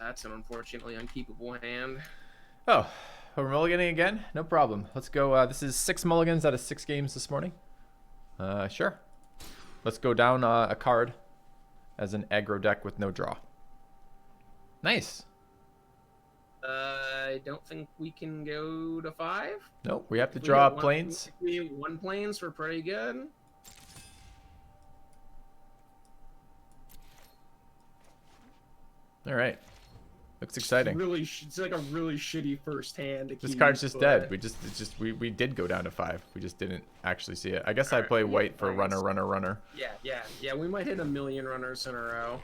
That's an unfortunately unkeepable hand. Oh, we're mulliganing again? No problem. Let's go. This is 6 mulligans out of 6 games this morning. Sure. Let's go down a card as an aggro deck with no draw. Nice. I don't think we can go to 5. Nope, we have to draw planes. If we have 1 planes, we're pretty good. All right. Looks exciting. It's like a really shitty first hand. This card's just dead. We did go down to 5. We just didn't actually see it. I guess I play white for runner. Yeah. We might hit 1,000,000 runners in a row.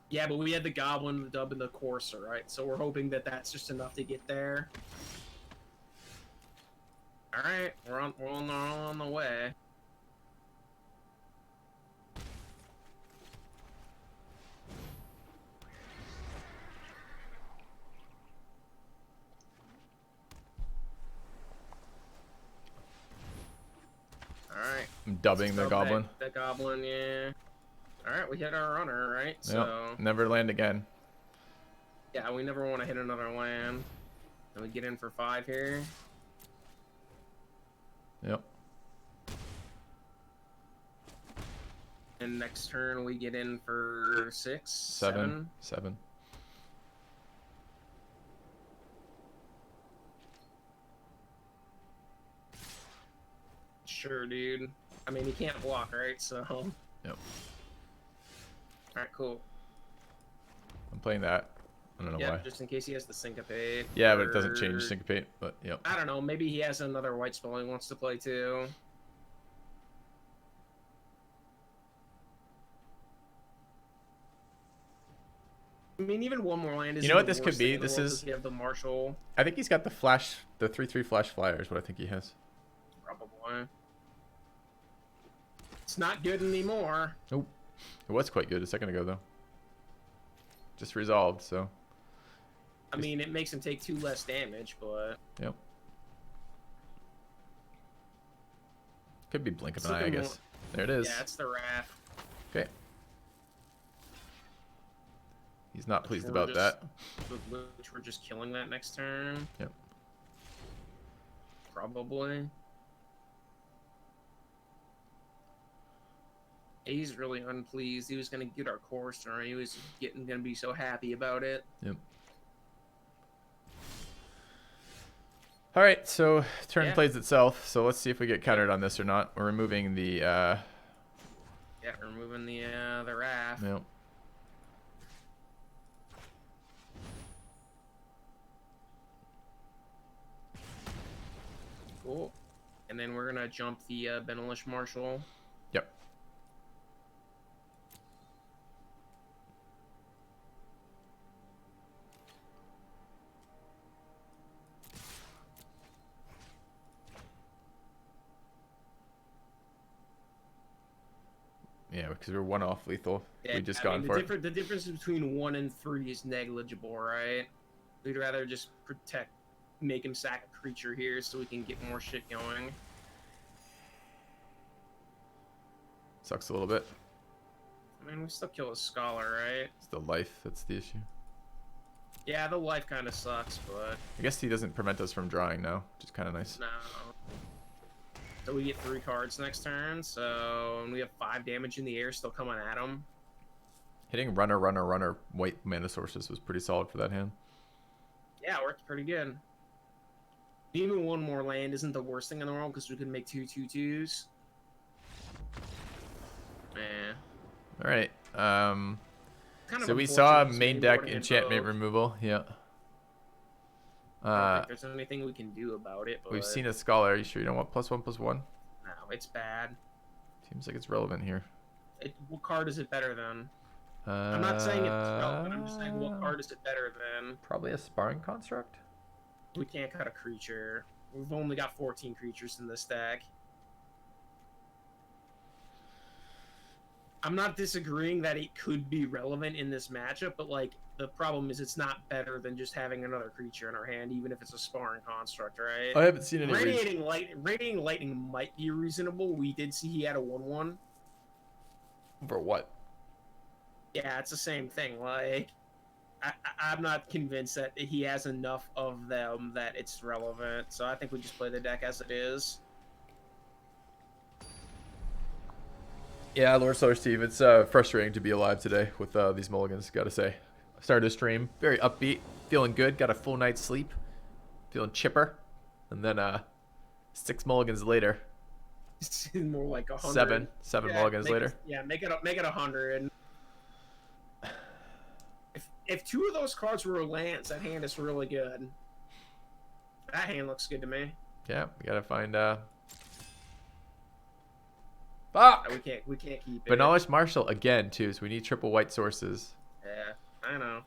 Yeah, but we had the Goblin, the Dub, and the Courser, right? So we're hoping that that's just enough to get there. All right, we're on the way. All right. I'm dubbing the Goblin. The Goblin, yeah. All right, we hit our runner, right? So yep. Never land again. Yeah, we never want to hit another land. And we get in for 5 here. Yep. And next turn we get in for 6, 7. Sure, dude. I mean, he can't block, right? So. Yep. Alright, cool. I'm playing that. I don't know why. Just in case he has the Syncopate. Yeah, but it doesn't change Syncopate, but yep. I don't know, maybe he has another white spell he wants to play too. I mean, even one more land is. You know what this could be? This is. You have the Marshal. I think he's got the flash, the 3/3 flash flyer is what I think he has. Probably. It's not good anymore. Nope. It was quite good a second ago, though. Just resolved, so. I mean, it makes him take 2 less damage, but. Yep. Could be blink of an eye, I guess. There it is. Yeah, it's the Wrath. Okay. He's not pleased about that. Which we're just killing that next turn. Yep. Probably. He's really unpleased. He was gonna get our Courser. He was gonna be so happy about it. Yep. All right, so turn plays itself. So let's see if we get countered on this or not. We're removing the. Yeah, removing the Wrath. Yep. Cool. And then we're gonna jump the Benelush Marshal. Yep. Yeah, because we're 1 off lethal. Yeah, we just gone for it. The difference between 1 and 3 is negligible, right? We'd rather just make him sack a creature here so we can get more shit going. Sucks a little bit. I mean, we still kill a Scholar, right? It's the life that's the issue. Yeah, the life kind of sucks, but... I guess he doesn't prevent us from drawing now, which is kind of nice. No. So we get 3 cards next turn, so and we have 5 damage in the air still coming at him. Hitting runner, white mana sources was pretty solid for that hand. Yeah, it worked pretty good. Even 1 more land isn't the worst thing in the world because we can make 2 2/2s. Eh. All right. Kind of so we saw unfortunate main deck enchantment removal. Yeah. I don't think there's anything we can do about it. But... We've seen a Scholar. Are you sure you don't want +1/+1? No, it's bad. Seems like it's relevant here. What card is it better than? I'm not saying it's relevant. I'm just saying what card is it better than? Probably a Sparring Construct. We can't cut a creature. We've only got 14 creatures in this deck. I'm not disagreeing that it could be relevant in this matchup, but like the problem is it's not better than just having another creature in our hand, even if it's a Sparring Construct, right? I haven't seen any. Radiating Lightning might be reasonable. We did see he had a 1/1, For what? Yeah, it's the same thing. Like, I'm not convinced that he has enough of them that it's relevant. So I think we just play the deck as it is. Yeah, Lord Solar Steve, it's frustrating to be alive today with these mulligans, gotta say. Started the stream, very upbeat, feeling good, got a full night's sleep, feeling chipper. And then 6 mulligans later. It's more like 100. Seven mulligans later. Make it 100. If 2 of those cards were Lance, that hand is really good. That hand looks good to me. Yeah, we gotta find fuck! We can't keep it. But Knowledge Marshall again too, so we need triple white sources. Yeah, I know.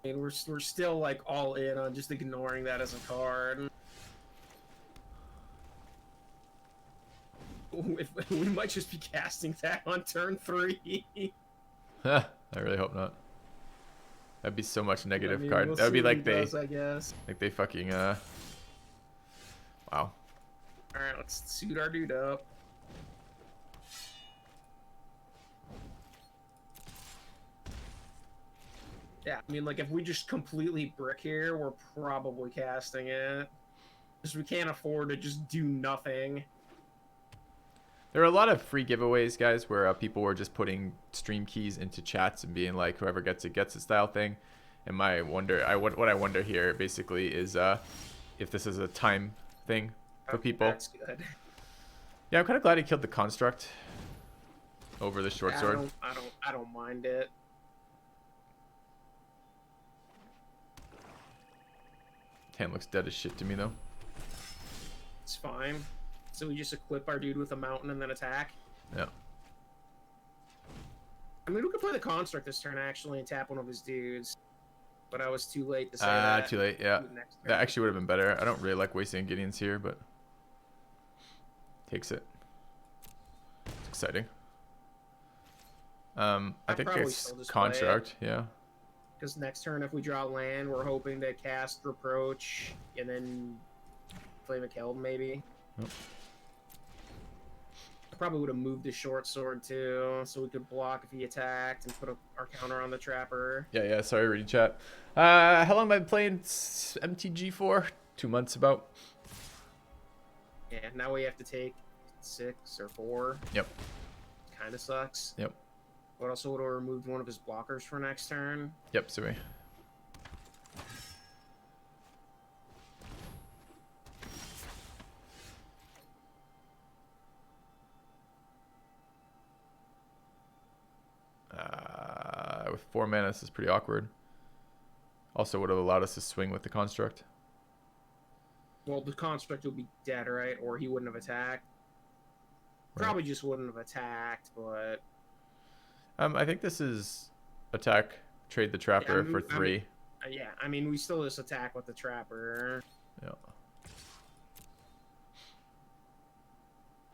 I mean, we're still like all in on just ignoring that as a card. We might just be casting that on turn 3. I really hope not. That'd be so much negative card. We'll That would be like does, I guess. like they fucking wow. All right, let's suit our dude up. Yeah, I mean, like, if we just completely brick here, we're probably casting it. Because we can't afford to just do nothing. There are a lot of free giveaways, guys, where people were just putting stream keys into chats and being like, whoever gets it style thing. And what I wonder here basically is if this is a time thing for people. That's good. Yeah, I'm kind of glad he killed the construct over the short sword. I don't mind it. Hand looks dead as shit to me though. It's fine. So we just equip our dude with a mountain and then attack. Yeah. I mean, we could play the construct this turn actually and tap one of his dudes. But I was too late to say that. Too late, yeah. That actually would have been better. I don't really like wasting Gideons here, but takes it. It's exciting. I think it's construct, yeah. Because next turn, if we draw land, we're hoping to cast Reproach and then Flame of Keld, maybe. Yep. I probably would have moved the short sword too, so we could block if he attacked and put our counter on the trapper. Yeah. Sorry, reading chat. How long have I been playing MTG for? 2 months about. Yeah. Now we have to take 6 or 4. Yep. Kind of sucks. Yep. But also would have removed one of his blockers for next turn. Yep. Sorry. With 4 mana, this is pretty awkward. Also would have allowed us to swing with the construct. Well, the construct would be dead, right? Or he wouldn't have attacked. Right. Probably just wouldn't have attacked, but... I think this is attack, trade the trapper for 3. I mean, we still just attack with the trapper. Yeah.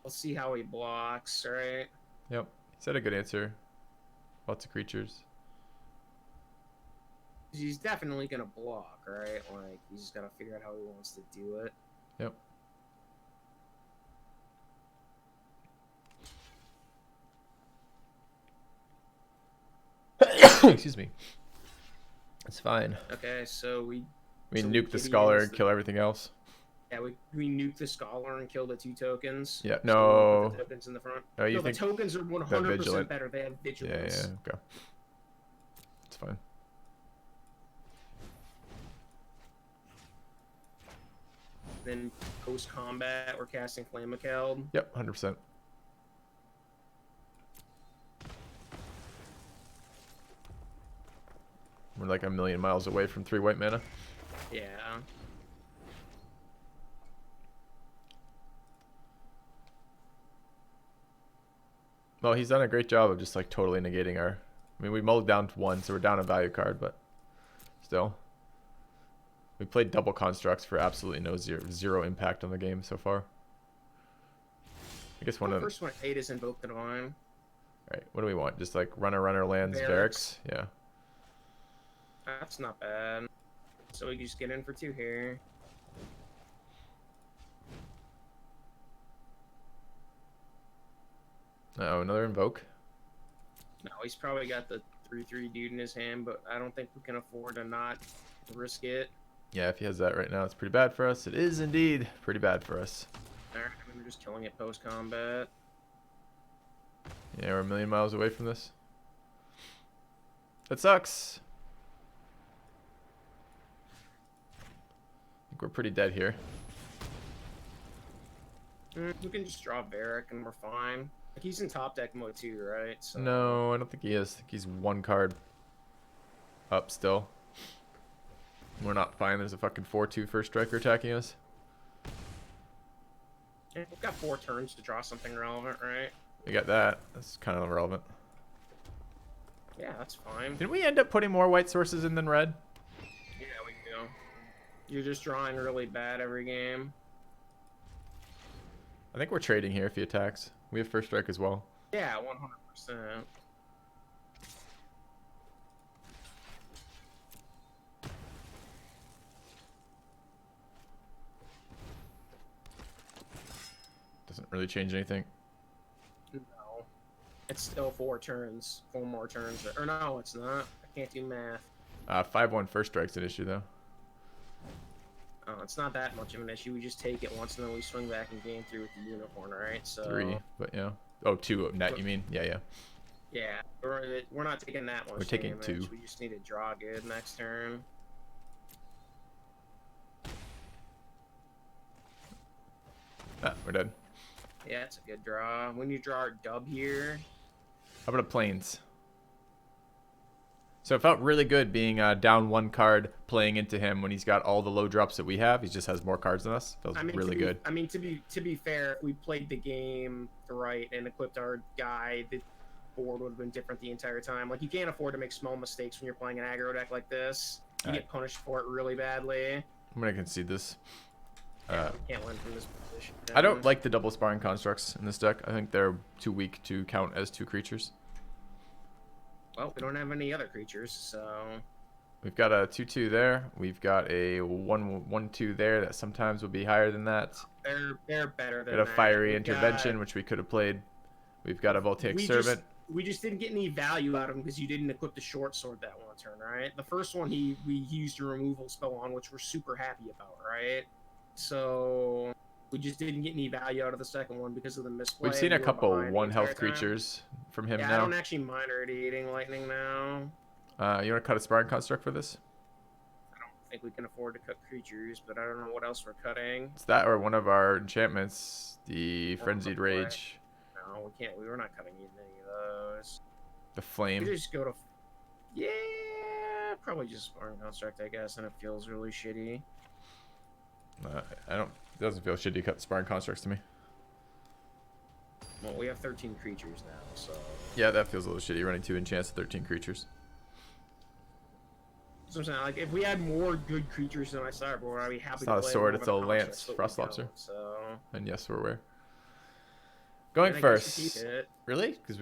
We'll see how he blocks, right? Yep. He's had a good answer. Lots of creatures. He's definitely gonna block, right? Like, he's just gotta figure out how he wants to do it. Yep. Excuse me. It's fine. Okay, so we nuke the scholar and kill everything else. Yeah, we nuke the scholar and kill the 2 tokens. Yeah, So no. put the tokens in the front. Oh, you no, think the tokens are 100% better. They have vigilance. Yeah, okay. It's fine. Then post combat, we're casting Flame of Keld. Yep, 100%. We're like a million miles away from 3 white mana. Yeah. Well, he's done a great job of just like totally negating our... I mean, we mulled down to 1, so we're down a value card, but still. We played double constructs for absolutely zero impact on the game so far. I guess one of the first one I hate is Invoke the Divine. Alright, what do we want? Just like runner lands, Varix? Yeah. That's not bad. So we can just get in for 2 here. Oh, another invoke. No, he's probably got the 3/3 dude in his hand, but I don't think we can afford to not risk it. Yeah, if he has that right now, it's pretty bad for us. It is indeed pretty bad for us. Alright, we're just killing it post-combat. Yeah, we're a million miles away from this. That sucks. I think we're pretty dead here. We can just draw Varric and we're fine. Like, he's in top deck mode too, right? So... No, I don't think he is. I think he's one card up still. We're not fine. There's a fucking 4/2 first striker attacking us. Yeah, we've got 4 turns to draw something relevant, right? We got that. That's kind of irrelevant. Yeah, that's fine. Did we end up putting more white sources in than red? Yeah, we do. You're just drawing really bad every game. I think we're trading here if he attacks. We have first strike as well. Yeah, 100%. Doesn't really change anything. No. It's still 4 turns. 4 more turns. Or no, it's not. I can't do math. 5/1 first strike's an issue though. Oh, it's not that much of an issue. We just take it once and then we swing back and game 3 with the unicorn, right? So 3, but yeah. Oh, 2 net, you mean? Yeah, yeah. yeah, we're not taking that much. We're taking damage. 2. We just need to draw good next turn. Ah, we're dead. Yeah, it's a good draw. When you draw our dub here, How about a planes? So it felt really good being down 1 card, playing into him when he's got all the low drops that we have. He just has more cards than us. Feels really good. I mean, to be fair, if we played the game right and equipped our guy, the board would have been different the entire time. Like, you can't afford to make small mistakes when you're playing an aggro deck like this. You get punished for it really badly. I'm gonna concede this. Yeah, we can't win from this position. I don't like the double sparring constructs in this deck. I think they're too weak to count as 2 creatures. Well, we don't have any other creatures, so... We've got a 2/2 there. We've got a 1/1/2 there that sometimes will be higher than that. They're better than Got a that. fiery intervention, which we could have played. We've got a voltaic servant. We just didn't get any value out of him because you didn't equip the short sword that one turn, right? The first one we used a removal spell on, which we're super happy about, right? So we just didn't get any value out of the second one because of the misplay. We've seen a We were couple behind the 1 health entire time. creatures from him Yeah, now. I don't actually mind radiating lightning now. You want to cut a sparring construct for this? I don't think we can afford to cut creatures, but I don't know what else we're cutting. It's that or one of our enchantments, the Oh, Frenzied boy. Rage, No, we can't. We're not cutting any of those. the We Flame. just go to... Yeah, probably just Sparring Construct, I guess, and it feels really shitty. I don't. It doesn't feel shitty to cut sparring constructs to me. Well, we have 13 creatures now, so... Yeah, that feels a little shitty running 2 enchants to 13 creatures. So I'm saying, like, if we had more good creatures in my sideboard, I'd be happy It's to not a play sword, more it's of a the lance, constructs, but Frost we Lobster. don't, So... And yes, we're aware. Going I guess we first. keep it. Really? Because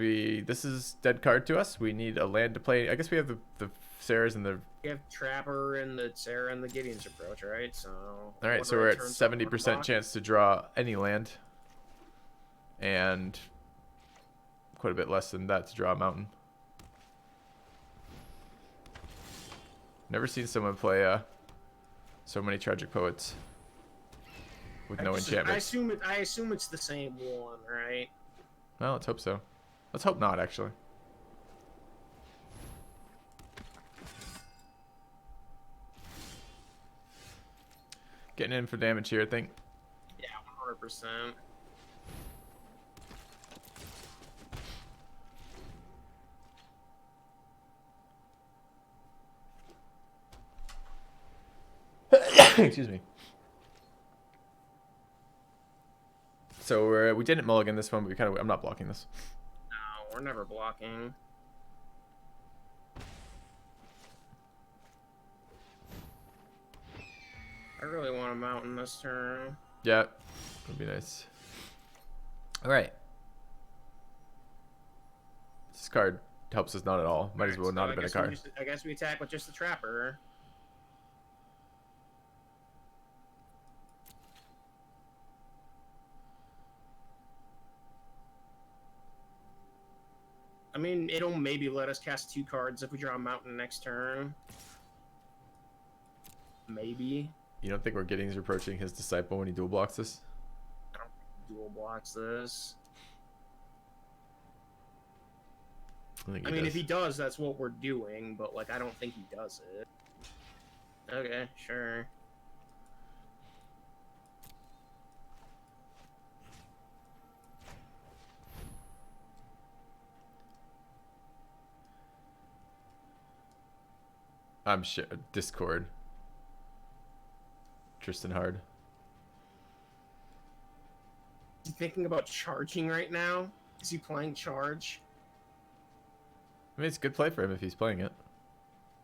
this is dead card to us. We need a land to play. I guess we have the Sarahs and the... We have Trapper and the Sarah and the Gideon's approach, right? So... All right, so we're at 70% chance to draw any land. And quite a bit less than that to draw a mountain. Never seen someone play so many Tragic Poets with no enchantments. I assume it's the same one, right? Well, let's hope so. Let's hope not, actually. Getting in for damage here, I think. Yeah, 100%. Excuse me. So we didn't mulligan this one, but I'm not blocking this. No, we're never blocking. I really want a mountain this turn. Yeah, would be nice. All right. This card helps us not at all. Might as well not have been a card. I guess we attack with just the Trapper. I mean, it'll maybe let us cast 2 cards if we draw a mountain next turn. Maybe. You don't think we're getting approaching his disciple when he dual blocks this? I don't think he dual blocks this. I mean, if he does, that's what we're doing, but, like, I don't think he does it. Okay, sure. I'm sure. Discord. Tristan Hard. Is he thinking about charging right now? Is he playing charge? I mean, it's a good play for him if he's playing it.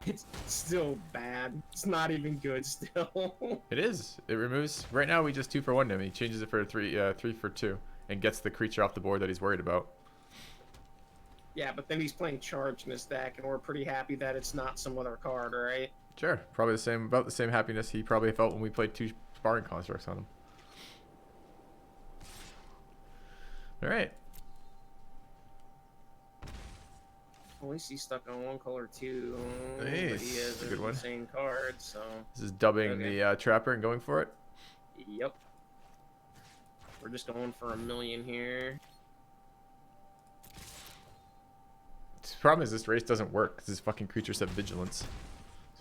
It's still bad. It's not even good still. It is. It removes. Right now, we just 2 for 1 him. He changes it for 3 for 2 and gets the creature off the board that he's worried about. Yeah, but then he's playing charge in his deck, and we're pretty happy that it's not some other card, right? Sure. Probably about the same happiness he probably felt when we played 2 sparring constructs on him. All right. At least he's stuck on 1 color too. Nice. But he has a good one. insane card, so. This is dubbing the Trapper and going for it. Yep. We're just going for $1 million here. The problem is this race doesn't work because his fucking creatures have vigilance, so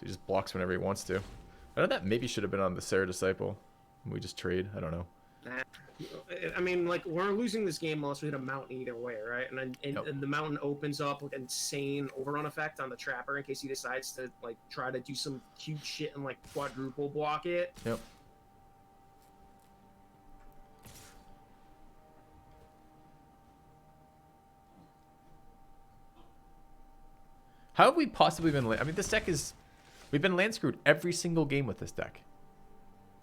he just blocks whenever he wants to. I know that maybe should have been on the Sarah Disciple. We just trade. I don't know. Nah. I mean, like, we're losing this game unless we hit a mountain either way, right? And the mountain opens up with insane overrun effect on the Trapper in case he decides to, like, try to do some cute shit and, like, quadruple block it. Yep. How have we possibly been... I mean, this deck is... We've been land screwed every single game with this deck.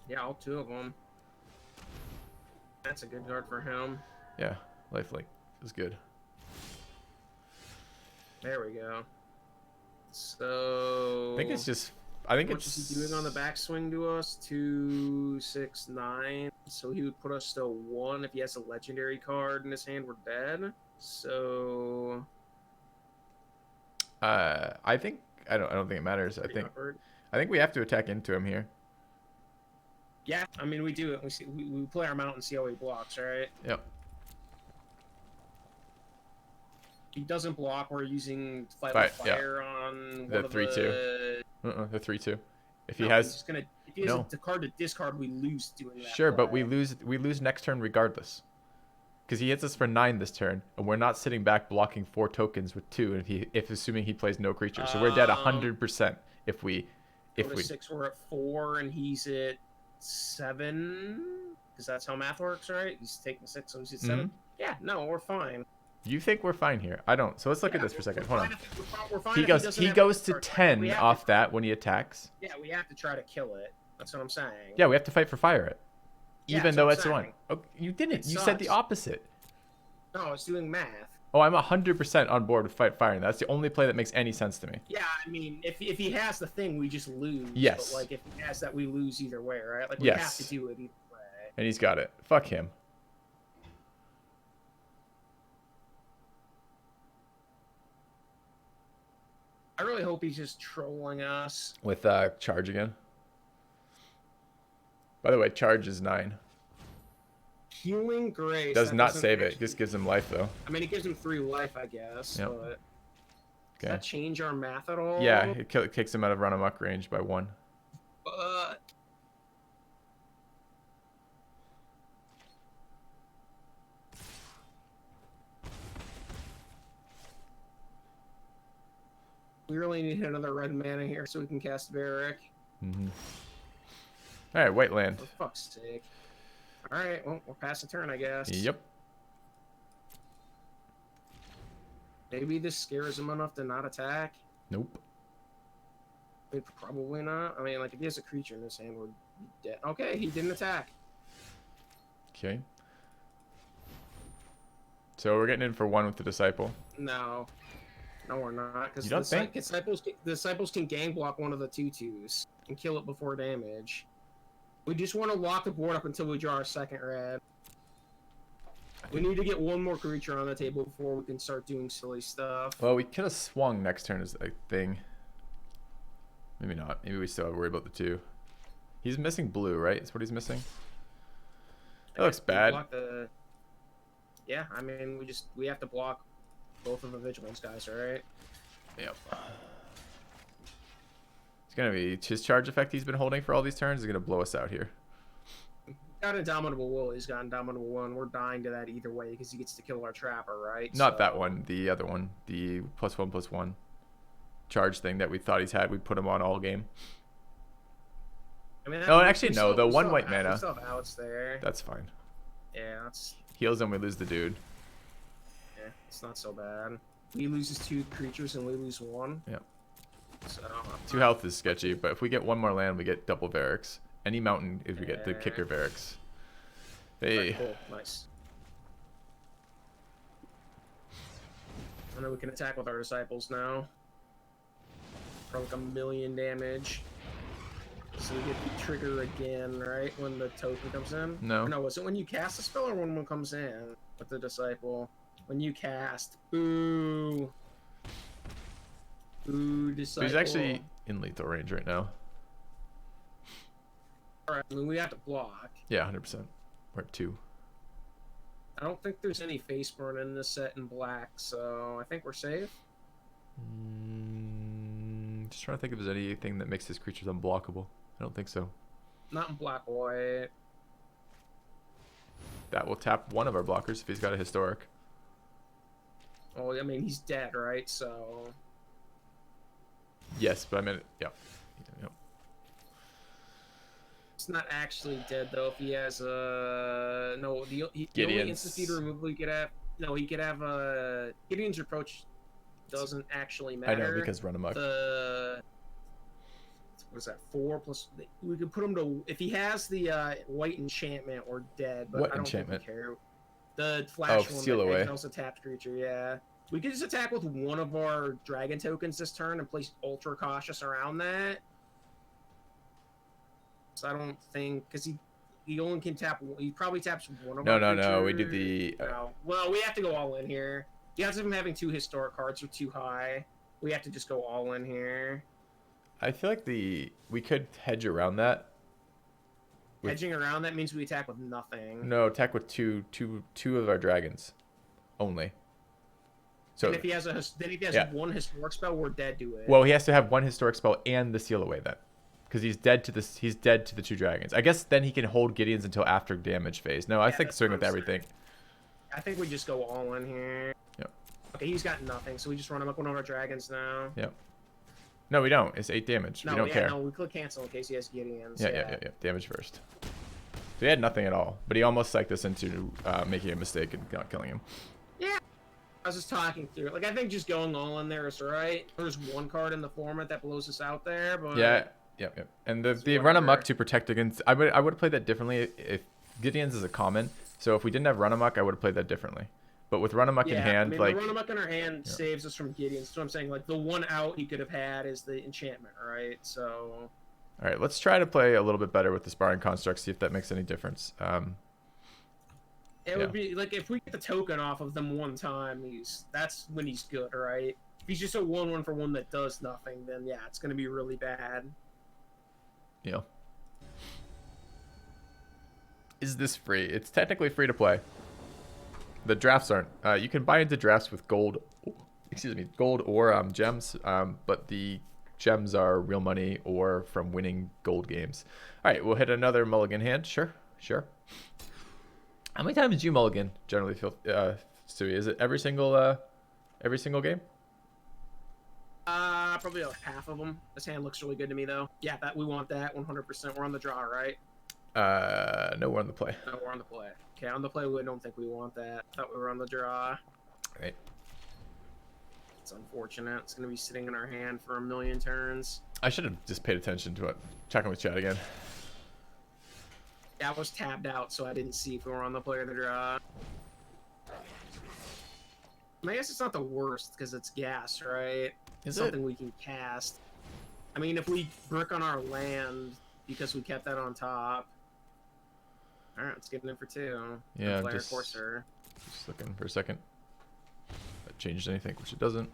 Yeah, all 2 of them. That's a good card for him. Yeah, lifelink is good. There we go. So... I think it's just... I think what it's... is he doing on the backswing to us? 2, 6, 9. So he would put us to 1. If he has a legendary card in his hand, we're dead. So... I think... I don't think it matters. I think we have to attack into him here. Yeah, I mean, we do it. We play our mount and see how he blocks, right? Yep. He doesn't block. We're using Fight with Fire on the 3/2. The 3/2. If he has... If he has a card to discard, we lose doing that. Sure, but we lose next turn regardless. Because he hits us for 9 this turn, and we're not sitting back blocking 4 tokens with 2, if assuming he plays no creature. So we're dead 100% if we... 6, we're at 4, and he's at 7, because that's how math works, right? He's taking 6, so he's at 7. Yeah, no, we're fine. You think we're fine here? I don't. So let's look at this for a second. Hold on. We're fine he goes to 10 off that when he attacks. Yeah, we have to try to kill it. That's what I'm saying. Yeah, we have to fight for fire it. Even though it's 1. Oh, you didn't. You said the opposite. No, I was doing math. Oh, I'm 100% on board with fight firing. That's the only play that makes any sense to me. Yeah, I mean, if he has the thing, we just lose. Yes. But, like, if he has that, we lose either way, right? Like, we have to do it either way. And he's got it. Fuck him. I really hope he's just trolling us. With charge again. By the way, charge is 9. Healing Grace. Does not save it. Just gives him life, though. I mean, it gives him 3 life, I guess. Yep. But does that change our math at all? Yeah, it kicks him out of run amok range by 1. But... we really need to hit another red mana here so we can cast Varric. Alright, white land. For fuck's sake. Alright, well, we're past the turn, I guess. Yep. Maybe this scares him enough to not attack? Nope. Probably not. I mean, like, if he has a creature in his hand, we're dead. Okay, he didn't attack. Okay. So we're getting in for 1 with the Disciple. No. No, we're not. You don't think? Disciples can gang block one of the 2/2s and kill it before damage. We just want to lock the board up until we draw our second red. We need to get one more creature on the table before we can start doing silly stuff. Well, we could have swung next turn as a thing. Maybe not. Maybe we still have to worry about the 2. He's missing blue, right? That's what he's missing. That looks bad. Yeah, I mean, we have to block both of the vigilance guys, right? Yep. It's gonna be his charge effect he's been holding for all these turns is gonna blow us out here. Got Indomitable Will. He's got Indomitable Will, and we're dying to that either way because he gets to kill our trapper, right? Not that one. The other one. The +1/+1 charge thing that we thought he's had. We put him on all game. I mean, no, actually, no. The 1 white mana. We still have outs there. That's fine. Yeah, that's... Heals him, we lose the dude. Yeah, it's not so bad. He loses 2 creatures and we lose 1. Yep. So 2 health is sketchy, but if we get 1 more land, we get double Varix. Any mountain is we get the kicker Varix. Hey. Right, cool. Nice. And then we can attack with our disciples now. For like 1,000,000 damage. So we get the trigger again, right? When the token comes in? No. No, is it when you cast a spell or when one comes in with the disciple? When you cast. Boo. Boo, disciple. So he's actually in lethal range right now. Alright, I mean, we have to block. Yeah, 100%. We're at 2. I don't think there's any face burn in this set in black, so I think we're safe. Just trying to think if there's anything that makes his creatures unblockable. I don't think so. Not in black white. That will tap one of our blockers if he's got a historic. Well, I mean, he's dead, right? So... Yes, but I meant, yeah. Yep. It's not actually dead, though, if he has a... No, the only instant speed removal he could have... No, he could have a... Gideon's Reproach doesn't actually matter. I know, because run amok. What is that? 4 plus... We could put him to... If he has the white enchantment, we're dead, but what I don't enchantment? think we care. The flash one seal away. that also taps creature, yeah. We could just attack with one of our dragon tokens this turn and place Ultra Cautious around that. So I don't think... Because he only can tap... He probably taps one of our creatures. No. We do the... No. Well, we have to go all in here. The odds of him having 2 historic cards are too high. We have to just go all in here. I feel like we could hedge around that. Hedging around that means we attack with nothing. No, attack with two of our dragons, only. So and if he has one historic spell, we're dead to it. Well, he has to have 1 historic spell and the seal away then, because he's dead to the 2 dragons. I guess then he can hold Gideon's until after damage phase. No, I think swing with everything. I think we just go all in here. Yep. Okay, he's got nothing, so we just run him up one of our dragons now. Yep. No, we don't. It's 8 damage. We don't care. No, we click cancel in case he has Gideon's. Yeah. Damage first. So he had nothing at all, but he almost psyched us into making a mistake and not killing him. Yeah. I was just talking through it. Like, I think just going all in there is right. There's 1 card in the format that blows us out there, but... Yeah. And the run amok to protect against... I would have played that differently if Gideon's is a common. So if we didn't have run amok, I would have played that differently. But with run amok in hand, the run amok in our hand saves us from Gideon. So I'm saying, like, the 1 out he could have had is the enchantment, right? So... All right, let's try to play a little bit better with the sparring construct, see if that makes any difference. It would be, like, if we get the token off of them 1 time, that's when he's good, right? If he's just a 1/1 for 1 that does nothing, then, yeah, it's going to be really bad. Yeah. Is this free? It's technically free to play. The drafts aren't. You can buy into drafts with gold or gems, but the gems are real money or from winning gold games. All right, we'll hit another mulligan hand. Sure. How many times do you mulligan generally, Stewie? Is it every single game? Probably like half of them. This hand looks really good to me, though. Yeah, we want that 100%. We're on the draw, right? No, we're on the play. No, we're on the play. Okay, on the play, we don't think we want that. I thought we were on the draw. Right. It's unfortunate. It's going to be sitting in our hand for 1,000,000 turns. I should have just paid attention to it. Checking with chat again. Yeah, I was tabbed out, so I didn't see if we were on the play or the draw. I guess it's not the worst, because it's gas, right? It's something we can cast. I mean, if we brick on our land, because we kept that on top. Alright, let's get in for 2. Yeah, Player just... Courser. Just looking for a second. That changed anything, which it doesn't.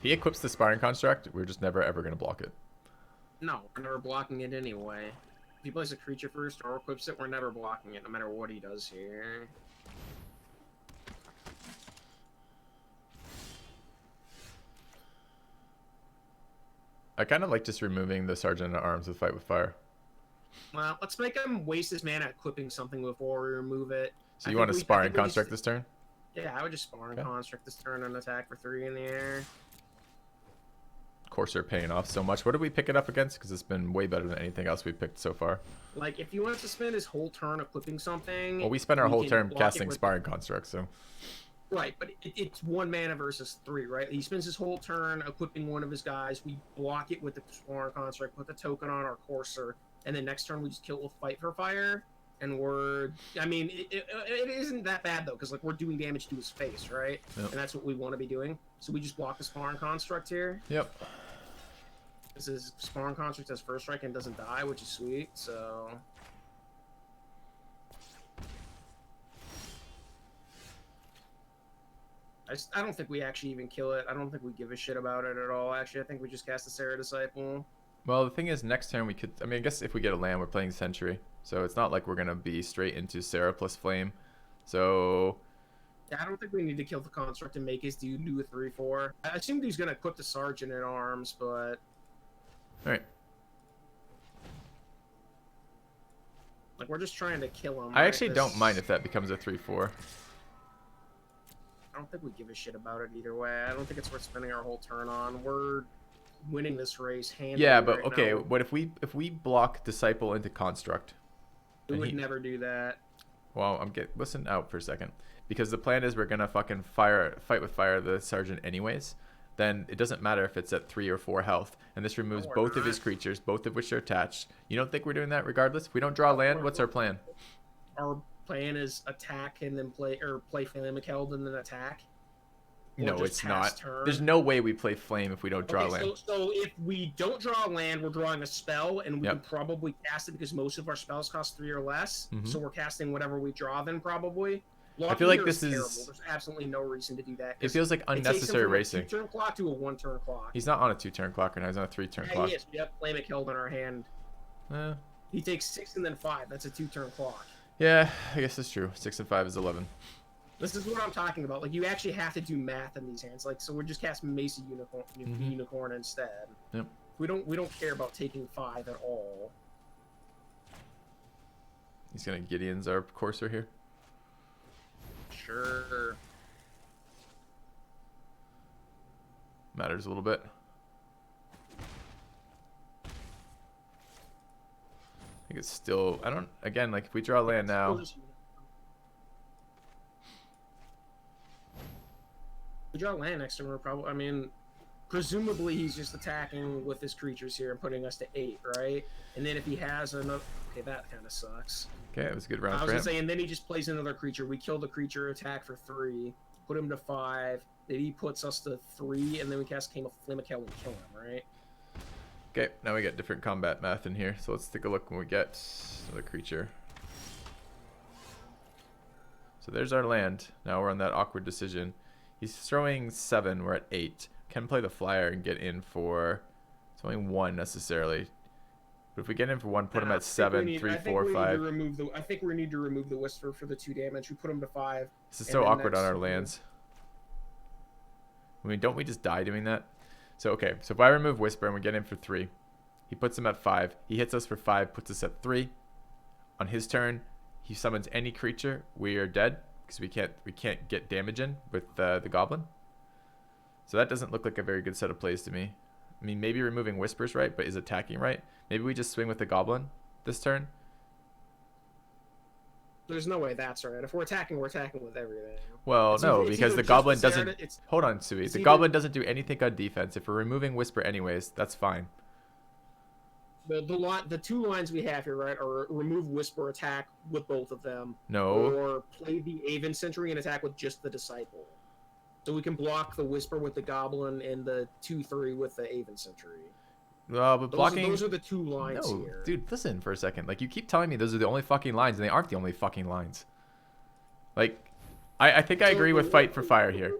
He equips the Sparring Construct. We're just never ever going to block it. No, we're never blocking it anyway. If he plays a creature first or equips it, we're never blocking it, no matter what he does here. I kind of like just removing the Sergeant at Arms with Fight with Fire. Well, let's make him waste his mana equipping something before we remove it. So you want a Sparring Construct this turn? Yeah, I would just Sparring Construct this turn and attack for 3 in the air. Courser paying off so much. What did we pick it up against? Because it's been way better than anything else we've picked so far. Like, if you want to spend his whole turn equipping something... Well, we spent our whole turn casting Sparring Construct, so... Right, but it's 1 mana versus 3, right? He spends his whole turn equipping one of his guys. We block it with the Sparring Construct, put the token on our Courser, and then next turn we just kill it with Fight for Fire. And we're... I mean, it isn't that bad, though, because, like, we're doing damage to his face, right? Yep. And that's what we want to be doing. So we just block the Sparring Construct here. Yep. This is Sparring Construct has first strike and doesn't die, which is sweet, so... I don't think we actually even kill it. I don't think we give a shit about it at all, actually. I think we just cast the Sarah Disciple. Well, the thing is, next turn we could... I mean, I guess if we get a land, we're playing Sentry. So it's not like we're going to be straight into Sarah plus Flame. So... Yeah, I don't think we need to kill the Construct and make his dude do a 3-4. I assumed he's going to equip the Sergeant at Arms, but... Alright. Like, we're just trying to kill him. I actually don't mind if that becomes a 3-4. I don't think we give a shit about it either way. I don't think it's worth spending our whole turn on. We're winning this race handily. Yeah, but right okay, now. what if we block Disciple into Construct? We would never do that. Well, listen out for a second. Because the plan is we're gonna fucking fight with fire the Sergeant anyways. Then it doesn't matter if it's at 3 or 4 health. And this removes both of his creatures, both of which are attached. You don't think we're doing that regardless? If we don't draw land, what's our plan? Our plan is attack and then play Flamekeld and then attack. No, it's not. Turn. There's no way we play Flame if we don't draw land. So if we don't draw land, we're drawing a spell, and we can probably cast it because most of our spells cost 3 or less. Mm-hmm. So we're casting whatever we draw then, probably. I feel like this is terrible. There's absolutely no reason to do that. It feels like unnecessary racing. It takes him from a 2-turn clock to a 1-turn clock. He's not on a 2-turn clock right now. He's on a 3-turn clock. He is. We have Flamekeld in our hand. He takes 6 and then 5. That's a 2-turn clock. Yeah, I guess that's true. 6 and 5 is 11. This is what I'm talking about. Like, you actually have to do math in these hands. Like, so we're just casting Macy Unicorn instead. Yep. We don't care about taking 5 at all. He's gonna Gideon's our Courser here. Sure. Matters a little bit. I think it's still... I don't... Again, like, if we draw land now... We draw land next turn, we're probably... I mean, presumably he's just attacking with his creatures here and putting us to 8, right? And then if he has another... Okay, that kind of sucks. Okay, it was a good round. I was going to say, and then he just plays another creature. We kill the creature, attack for 3, put him to 5, then he puts us to 3, and then we cast Flamekeld and kill him, right? Okay, now we got different combat math in here, so let's take a look when we get another creature. So there's our land. Now we're on that awkward decision. He's throwing 7, we're at 8. Can play the flyer and get in for... It's only 1 necessarily. But if we get in for 1, put him at 7, 3, 4, 5. I think we need to remove the Whisper for the 2 damage. We put him to 5. This is so awkward on our lands. I mean, don't we just die doing that? So, okay. So if I remove Whisper and we get in for 3, he puts him at 5. He hits us for 5, puts us at 3. On his turn, he summons any creature. We are dead because we can't get damage in with the Goblin. So that doesn't look like a very good set of plays to me. I mean, maybe removing Whispers right, but is attacking right? Maybe we just swing with the Goblin this turn. There's no way that's right. If we're attacking with everything. Well, no, because the Goblin doesn't... Hold on, Sui. The Goblin doesn't do anything on defense. If we're removing Whisper anyways, that's fine. The 2 lines we have here, right, are remove Whisper, attack with both of them. No. Or play the Aven Sentry and attack with just the Disciple. So we can block the Whisper with the Goblin and the 2/3 with the Aven Sentry. But blocking... Those are the 2 lines here. Dude, listen for a second. Like, you keep telling me those are the only fucking lines, and they aren't the only fucking lines. Like, I think I agree with fight for fire here.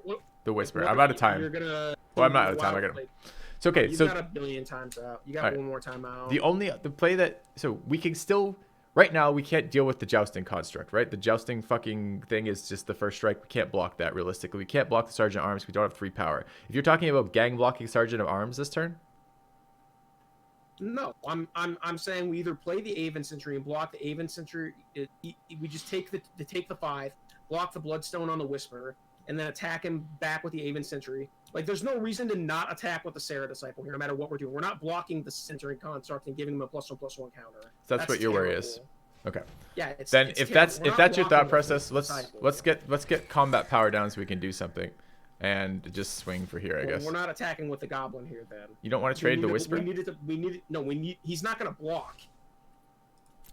The whisper. I'm out of time. Well, I'm not out of time. I got him. It's okay. You so got a billion times out. You got right. one more time out. The play that we can still right now we can't deal with the jousting construct, right? The jousting fucking thing is just the first strike. We can't block that realistically. We can't block the Sergeant of Arms. We don't have 3 power. If you're talking about gang blocking Sergeant of Arms this turn. No, I'm saying we either play the Aven Sentry and block the Aven Sentry. We just take the 5, block the Bloodstone on the Whisper, and then attack him back with the Aven Sentry. Like, there's no reason to not attack with the Sarah Disciple here, no matter what we're doing. We're not blocking the Centering Construct and giving him a +1/+1 counter. That's what your worry is. Okay. Yeah. If that's your thought process, let's get combat power down so we can do something, and just swing for here. I guess. We're not attacking with the Goblin here, then. You don't want to trade the Whisper? He's not going to block.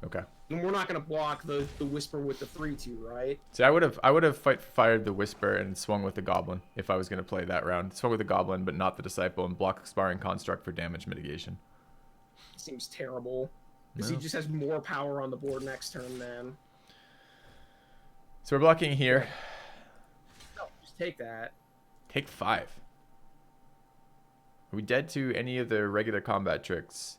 Okay. And we're not going to block the Whisper with the 3/2, right? See, I would have fired the Whisper and swung with the Goblin if I was going to play that round. Swung with the Goblin, but not the Disciple, and block Expiring Construct for damage mitigation. Seems terrible. Because he just has more power on the board next turn, then. So we're blocking here. No, just take that. Take 5. Are we dead to any of the regular combat tricks?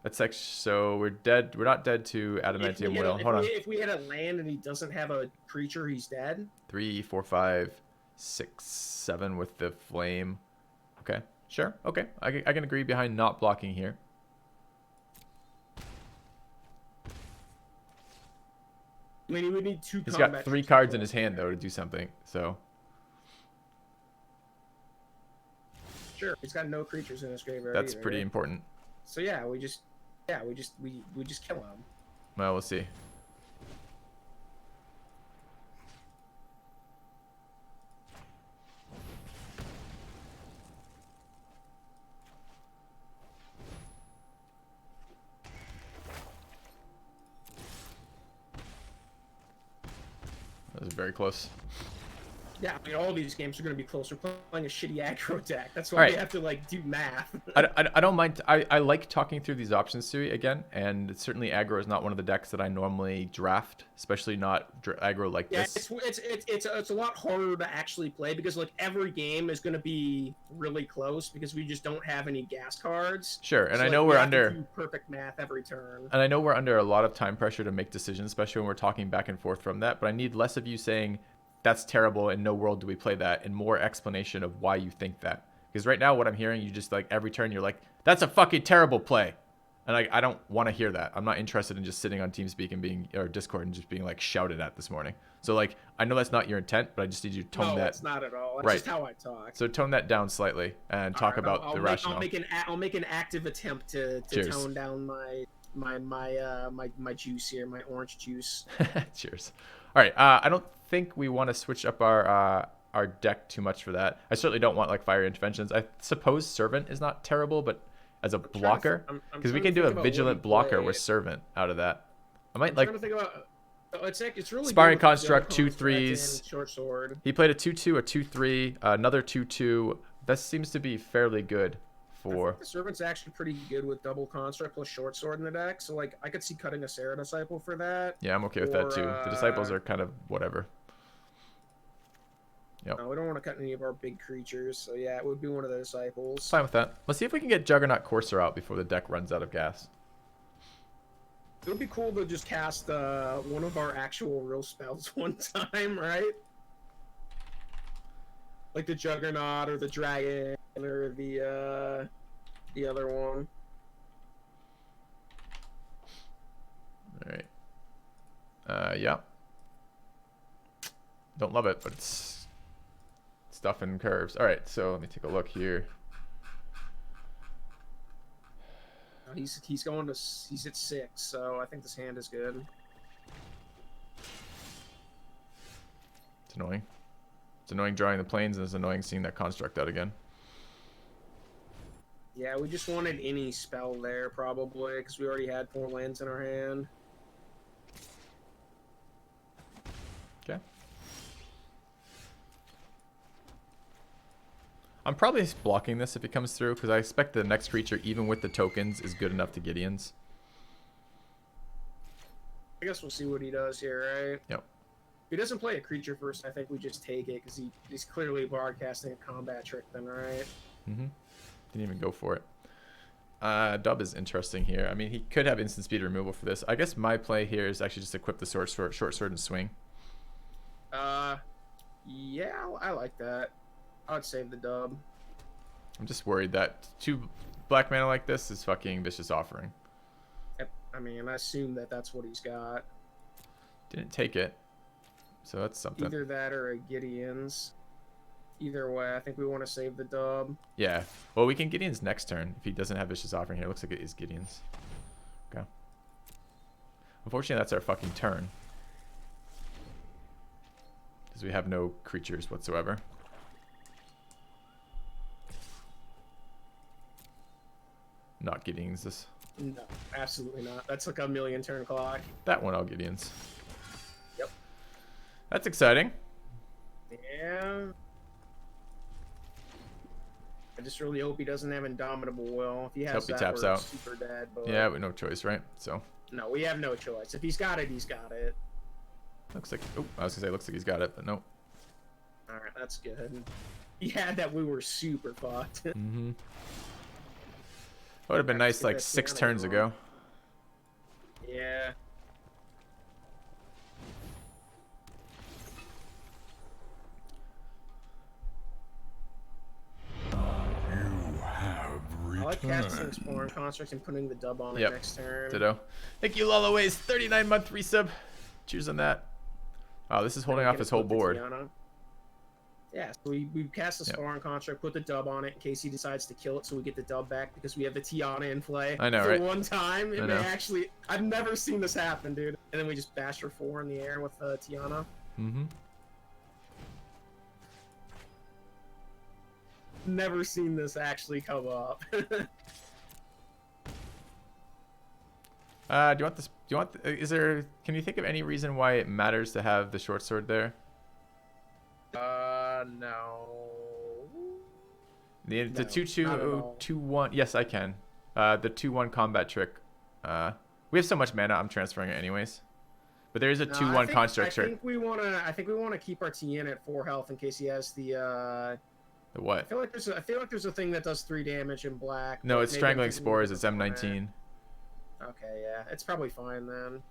That's actually, so we're dead. We're not dead to Adamantium Will. Hold on. If we had a land and he doesn't have a creature, he's dead. 3, 4, 5, 6, 7 with the flame. Okay, sure. Okay, I can agree behind not blocking here. I mean, he would need 2 He's got 3 cards in his hand though to do something. So. Sure, he's got no creatures in his graveyard. That's either, pretty right? important. So yeah, we just kill him. Well, we'll see. That was very close. Yeah, I mean, all these games are going to be close. We're playing a shitty aggro deck. That's why we have to, like, do math. I don't mind. I like talking through these options to you again, and certainly aggro is not one of the decks that I normally draft, especially not aggro like this. Yeah, it's a lot harder to actually play because, like, every game is going to be really close because we just don't have any gas cards. Sure, and so, I know like, we're we have under to do perfect math every turn. And I know we're under a lot of time pressure to make decisions, especially when we're talking back and forth from that, but I need less of you saying that's terrible, in no world do we play that, and more explanation of why you think that. Because right now what I'm hearing, you just like every turn you're like, that's a fucking terrible play. And I don't want to hear that. I'm not interested in just sitting on TeamSpeak and or Discord and just being like shouted at this morning. So like, I know that's not your intent, but I just need you to tone that. No, it's not at all. That's right. just how I talk. So tone that down slightly and talk about the rationale. I'll make an active attempt to tone down my juice here, my orange juice. Cheers. All right. I don't think we want to switch up our deck too much for that. I certainly don't want like fire interventions. I suppose Servant is not terrible, but as a blocker, because we can do a vigilant blocker with Servant out of that. I might like. It's really Sparring Construct, 2/3s. Short sword. He played a 2/2, a 2/3, another 2/2. That seems to be fairly good for. The Servant's actually pretty good with double construct plus short sword in the deck, so like I could see cutting a Sarah Disciple for that. Yeah, I'm okay with that too. The Disciples are kind of whatever. Yep. No, we don't want to cut any of our big creatures, so yeah, it would be one of the Disciples. Fine with that. Let's see if we can get Juggernaut Courser out before the deck runs out of gas. It would be cool to just cast one of our actual real spells one time, right? Like the Juggernaut or the Dragon or the other one. All right. Yeah. Don't love it, but it's stuff and curves. All right, so let me take a look here. He's at 6, so I think this hand is good. It's annoying. It's annoying drawing the planes, and it's annoying seeing that construct out again. Yeah, we just wanted any spell there, probably, because we already had 4 lands in our hand. Okay. I'm probably blocking this if it comes through, because I expect the next creature, even with the tokens, is good enough to Gideon's. I guess we'll see what he does here, right? Yep. he doesn't play a creature first, I think we just take it because he's clearly broadcasting a combat trick then, right? Mm-hmm. Didn't even go for it. Dub is interesting here. I mean, he could have instant speed removal for this. I guess my play here is actually just equip the short sword and swing. Yeah, I like that. I would save the dub. I'm just worried that 2 black mana like this is fucking Vicious Offering. Yep. I mean, I assume that that's what he's got. Didn't take it, so that's something. Either that or a Gideon's. Either way, I think we want to save the dub. Yeah. Well, we can Gideon's next turn if he doesn't have Vicious Offering here. It looks like it is Gideon's. Okay. Unfortunately, that's our fucking turn. Because we have no creatures whatsoever. Not Gideon's this. No, absolutely not. That's like a million turn clock. That one I'll Gideon's. Yep. That's exciting. Yeah. I just really hope he doesn't have Indomitable Will. If he has Hope he that, taps we're out. super dead. But Yeah, we no choice, right? So. no, we have no choice. If he's got it, he's got it. Looks like. Oh, I was gonna say looks like he's got it, but no. All right, that's good. He had that. We were super fucked. Mm-hmm. That would have been nice like 6 turns ago. Yeah. I like casting Exploring Construct and putting the dub on it next turn. Ditto. Thank you, Lalaways. 39-month resub. Cheers on that. Wow, this is holding off his whole board. Yeah, so we cast the Exploring Construct, put the dub on it in case he decides to kill it, so we get the dub back because we have the Tiana in play. I know, for right? one time, it may actually. I've never seen this happen, dude. And then we just bash for 4 in the air with Tiana. Mm-hmm. Never seen this actually come up. Do you want this? Do you want? Is there? Can you think of any reason why it matters to have the short sword there? No. The 2/2/2/1. Yes, I can. The 2/1 combat trick. We have so much mana. I'm transferring it anyways. But there is a 2/1 construct trick. I think we wanna keep our TN at 4 health in case he has the. The what? I feel like there's a thing that does 3 damage in black. No, it's Strangling Spores. It's M19. Okay, yeah, it's probably fine then.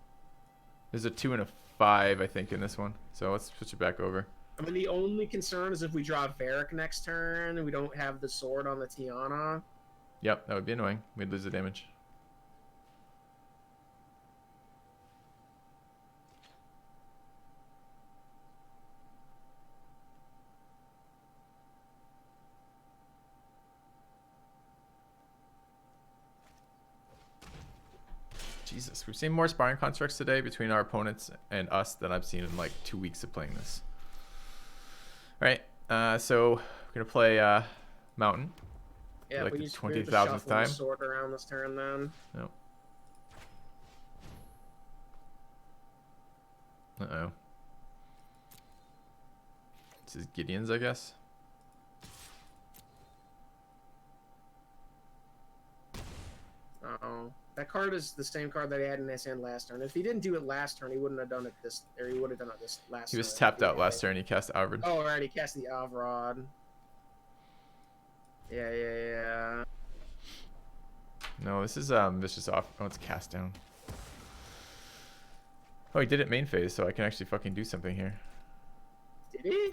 There's a 2 and a 5, I think, in this one. So let's switch it back over. I mean, the only concern is if we draw Varric next turn and we don't have the sword on the Tiana. Yep, that would be annoying. We'd lose the damage. Jesus, we've seen more sparring constructs today between our opponents and us than I've seen in like 2 weeks of playing this. All right, so we're gonna play Mountain. Yeah, like we the just 20,000th time. Sword around this turn then. No. Uh-oh. This is Gideon's, I guess. Uh-oh. That card is the same card that he had in his hand last turn. If he didn't do it last turn, he wouldn't have done it this, or he would have done it this last turn. He was tapped out last turn. He cast Alvord. Oh, right, he cast the Avrod. Yeah. No, this is Vicious Off. Oh, it's cast down. Oh, he did it main phase, so I can actually fucking do something here. Did he?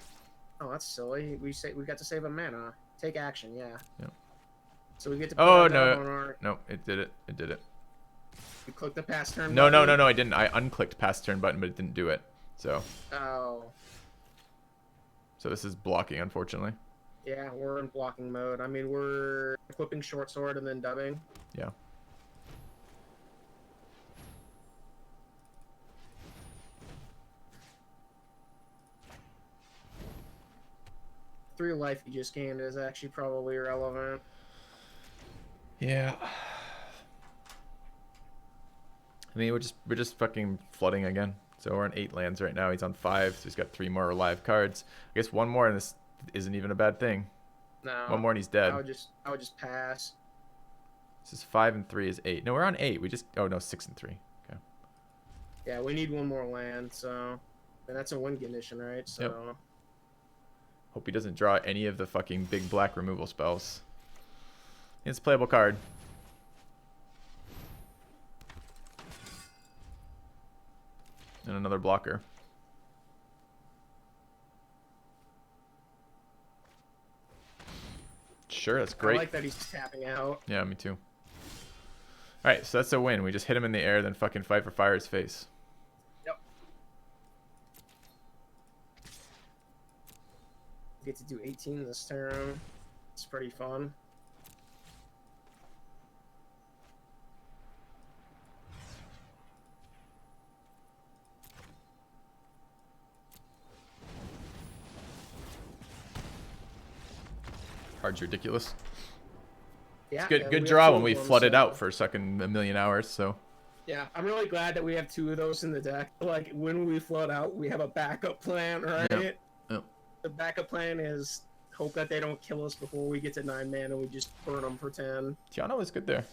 Oh, that's silly. We got to save a mana. Take action, yeah. Yep. So we get to. Oh no! No, it did it. It did it. You clicked the pass turn. No, button? no, I didn't. I unclicked pass turn button, but it didn't do it. So. Oh. So this is blocking, unfortunately. Yeah, we're in blocking mode. I mean, we're equipping short sword and then dubbing. Yeah. Three life you just gained is actually probably irrelevant. Yeah. I mean, we're just fucking flooding again. So we're on 8 lands right now. He's on 5, so he's got 3 more live cards. I guess 1 more, and this isn't even a bad thing. No. 1 more, and he's dead. I would just pass. This is 5 and 3 is 8. No, we're on 8. We just 6 and 3. Okay. Yeah, we need 1 more land. So. And that's a win condition, right? So. Yep. Hope he doesn't draw any of the fucking big black removal spells. It's a playable card. And another blocker. Sure, that's great. I like that he's tapping out. Yeah, me too. Alright, so that's a win. We just hit him in the air, then fucking fight for fire's face. Yep. Get to do 18 this turn. It's pretty fun. Card's ridiculous. Yeah, It's good draw when we flooded out for a million hours, so. Yeah, I'm really glad that we have 2 of those in the deck. Like, when we flood out, we have a backup plan, right? Yep. Yep. The backup plan is hope that they don't kill us before we get to 9 mana and we just burn them for 10. Tiana was good there.